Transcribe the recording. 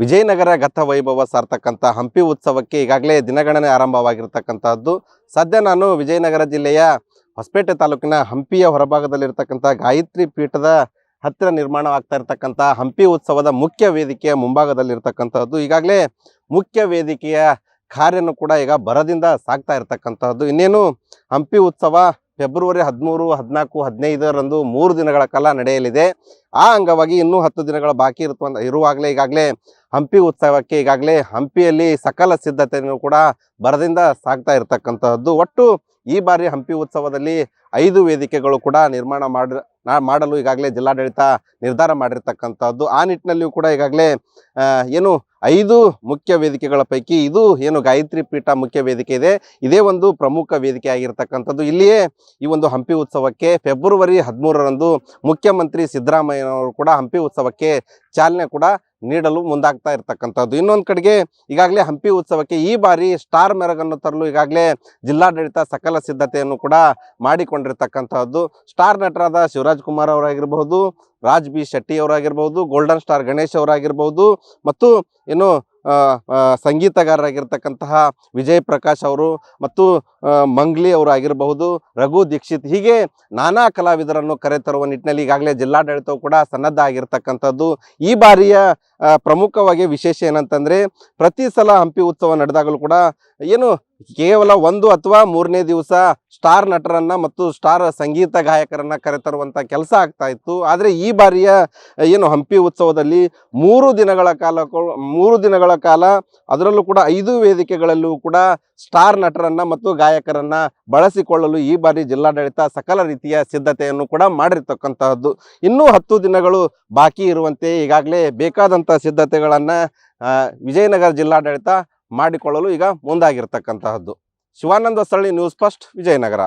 ವಿಜಯನಗರ ಗತವೈಭವ ಸಾರ್ತಕ್ಕಂಥ ಹಂಪಿ ಉತ್ಸವಕ್ಕೆ ಈಗಾಗಲೇ ದಿನಗಣನೆ ಆರಂಭವಾಗಿರ್ತಕ್ಕಂಥದ್ದು. ಸದ್ಯ ನಾನು ವಿಜಯನಗರ ಜಿಲ್ಲೆಯ ಹೊಸಪೇಟೆ ತಾಲೂಕಿನ ಹಂಪಿಯ ಹೊರಭಾಗದಲ್ಲಿರ್ತಕ್ಕಂಥ ಗಾಯತ್ರಿ ಪೀಠದ ಹತ್ತಿರ ನಿರ್ಮಾಣವಾಗ್ತಾ ಇರತಕ್ಕಂಥ ಹಂಪಿ ಉತ್ಸವದ ಮುಖ್ಯ ವೇದಿಕೆಯ ಮುಂಭಾಗದಲ್ಲಿರ್ತಕ್ಕಂಥದ್ದು. ಈಗಾಗಲೇ ಮುಖ್ಯ ವೇದಿಕೆಯ ಕಾರ್ಯನೂ ಕೂಡ ಈಗ ಭರದಿಂದ ಸಾಗ್ತಾ ಇರತಕ್ಕಂಥದ್ದು. ಇನ್ನೇನು ಹಂಪಿ ಉತ್ಸವ ಫೆಬ್ರವರಿ 13, 14, 15ರಂದು 3 ದಿನಗಳ ಕಾಲ ನಡೆಯಲಿದೆ. ಆ ಅಂಗವಾಗಿ ಇನ್ನೂ 10 ದಿನಗಳ ಬಾಕಿ ಇರುವಾಗಲೇ ಈಗಾಗಲೇ ಹಂಪಿ ಉತ್ಸವಕ್ಕೆ ಈಗಾಗಲೇ ಹಂಪಿಯಲ್ಲಿ ಸಕಲ ಸಿದ್ಧತೆಯನ್ನು ಕೂಡ ಭರದಿಂದ ಸಾಗ್ತಾ ಇರತಕ್ಕಂಥದ್ದು. ಒಟ್ಟು ಈ ಬಾರಿ ಹಂಪಿ ಉತ್ಸವದಲ್ಲಿ 5 ವೇದಿಕೆಗಳು ಕೂಡ ನಿರ್ಮಾಣ ಮಾಡಲು ಈಗಾಗಲೇ ಜಿಲ್ಲಾಡಳಿತ ನಿರ್ಧಾರ ಮಾಡಿರ್ತಕ್ಕಂಥದ್ದು. ಆ ನಿಟ್ಟಿನಲ್ಲಿಯೂ ಕೂಡ ಈಗಾಗಲೇ ಏನು 5 ಮುಖ್ಯ ವೇದಿಕೆಗಳ ಪೈಕಿ ಇದು ಏನು ಗಾಯತ್ರಿ ಪೀಠ ಮುಖ್ಯ ವೇದಿಕೆ ಇದೆ, ಇದೇ ಒಂದು ಪ್ರಮುಖ ವೇದಿಕೆ ಆಗಿರ್ತಕ್ಕಂಥದ್ದು. ಇಲ್ಲಿಯೇ ಈ ಒಂದು ಹಂಪಿ ಉತ್ಸವಕ್ಕೆ ಫೆಬ್ರವರಿ 13ರಂದು ಮುಖ್ಯಮಂತ್ರಿ ಸಿದ್ದರಾಮಯ್ಯನವರು ಕೂಡ ಹಂಪಿ ಉತ್ಸವಕ್ಕೆ ಚಾಲನೆ ಕೂಡ ನೀಡಲು ಮುಂದಾಗ್ತಾ ಇರ್ತಕ್ಕಂಥದ್ದು. ಇನ್ನೊಂದು ಕಡೆಗೆ ಈಗಾಗಲೇ ಹಂಪಿ ಉತ್ಸವಕ್ಕೆ ಈ ಬಾರಿ ಸ್ಟಾರ್ ಮೆರಗನ್ನು ತರಲು ಈಗಾಗಲೇ ಜಿಲ್ಲಾಡಳಿತ ಸಕಲ ಸಿದ್ಧತೆಯನ್ನು ಕೂಡ ಮಾಡಿಕೊಂಡಿರ್ತಕ್ಕಂಥದ್ದು. ಸ್ಟಾರ್ ನಟರಾದ ಶಿವರಾಜ್ ಕುಮಾರ್ ಅವರಾಗಿರ್ಬಹುದು, ರಾಜ್ ಬಿ ಶೆಟ್ಟಿ ಅವರಾಗಿರ್ಬಹುದು, ಗೋಲ್ಡನ್ ಸ್ಟಾರ್ ಗಣೇಶ್ ಅವರಾಗಿರ್ಬಹುದು, ಮತ್ತು ಏನು ಸಂಗೀತಗಾರರಾಗಿರ್ತಕ್ಕಂತಹ ವಿಜಯ್ ಪ್ರಕಾಶ್ ಅವರು ಮತ್ತು ಮಂಗ್ಲಿ ಅವರು ಆಗಿರಬಹುದು, ರಘು ದೀಕ್ಷಿತ್, ಹೀಗೆ ನಾನಾ ಕಲಾವಿದರನ್ನು ಕರೆತರುವ ನಿಟ್ಟಿನಲ್ಲಿ ಈಗಾಗಲೇ ಜಿಲ್ಲಾಡಳಿತವು ಕೂಡ ಸನ್ನದ್ಧ ಆಗಿರ್ತಕ್ಕಂಥದ್ದು. ಈ ಬಾರಿಯ ಪ್ರಮುಖವಾಗಿ ವಿಶೇಷ ಏನಂತಂದರೆ, ಪ್ರತಿ ಸಲ ಹಂಪಿ ಉತ್ಸವ ನಡೆದಾಗಲೂ ಕೂಡ ಏನು ಕೇವಲ 1 ಅಥವಾ 3ನೇ ದಿವಸ ಸ್ಟಾರ್ ನಟರನ್ನು ಮತ್ತು ಸ್ಟಾರ್ ಸಂಗೀತ ಗಾಯಕರನ್ನು ಕರೆತರುವಂಥ ಕೆಲಸ ಆಗ್ತಾ ಇತ್ತು. ಆದರೆ ಈ ಬಾರಿಯ ಏನು ಹಂಪಿ ಉತ್ಸವದಲ್ಲಿ 3 ದಿನಗಳ ಕಾಲ ಅದರಲ್ಲೂ ಕೂಡ 5 ವೇದಿಕೆಗಳಲ್ಲೂ ಕೂಡ ಸ್ಟಾರ್ ನಟರನ್ನು ಮತ್ತು ಗಾಯಕರನ್ನು ಬಳಸಿಕೊಳ್ಳಲು ಈ ಬಾರಿ ಜಿಲ್ಲಾಡಳಿತ ಸಕಲ ರೀತಿಯ ಸಿದ್ಧತೆಯನ್ನು ಕೂಡ ಮಾಡಿರ್ತಕ್ಕಂತಹದ್ದು. ಇನ್ನೂ 10 ದಿನಗಳು ಬಾಕಿ ಇರುವಂತೆ ಈಗಾಗಲೇ ಬೇಕಾದಂಥ ಸಿದ್ಧತೆಗಳನ್ನು ವಿಜಯನಗರ ಜಿಲ್ಲಾಡಳಿತ ಮಾಡಿಕೊಳ್ಳಲು ಈಗ ಮುಂದಾಗಿರ್ತಕ್ಕಂತಹದ್ದು. Shivananda Hosalli, news first, Vijayanagara.